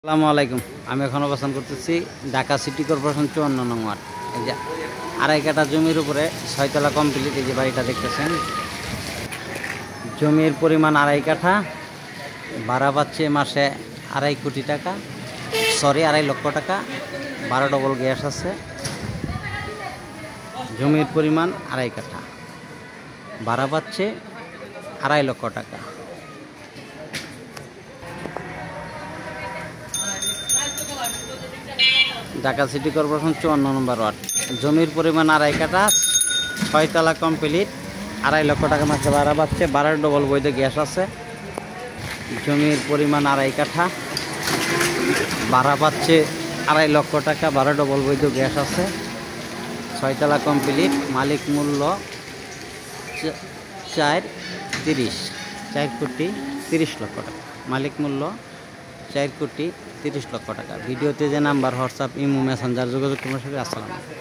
আসসালামু আলাইকুম। আমি এখন অবস্থান করতেছি ঢাকা সিটি কর্পোরেশন 54 নং ওয়ার্ড। এই যে আড়াই কাঠা জমির উপরে 6 তলা কমপ্লিট। এই যে বাড়িটা দেখতেছেন, জমির পরিমাণ আড়াই কাঠা, ভাড়া পাচ্ছে মাসে 2.5 কোটি টাকা, সরি 2.5 লক্ষ টাকা। 12 ডবল গ্যাস আছে। জমির পরিমাণ আড়াই কাঠা, ভাড়া পাচ্ছে 2.5 লক্ষ টাকা। ঢাকা সিটি কর্পোরেশন 54 নম্বর ওয়ার্ড। জমির পরিমাণ আড়াই কাঠা, 6 তলা কমপ্লিট, 2.5 লক্ষ টাকা মাসে ভাড়া পাচ্ছে। 12 ডবল বৈধ গ্যাস আছে। জমির পরিমাণ আড়াই কাঠা, ভাড়া পাচ্ছে 2.5 লক্ষ টাকা, 12 ডবল বৈধ গ্যাস আছে। 6 তলা কমপ্লিট। মালিক মূল্য 4 কোটি 30 লক্ষ টাকা। মালিক মূল্য 4 কোটি 30 লক্ষ টাকা। ভিডিওতে যে নাম্বার, হোয়াটসঅ্যাপ, ইমো, মেসেঞ্জার যোগাযোগ করবেন। আসসালামু আলাইকুম।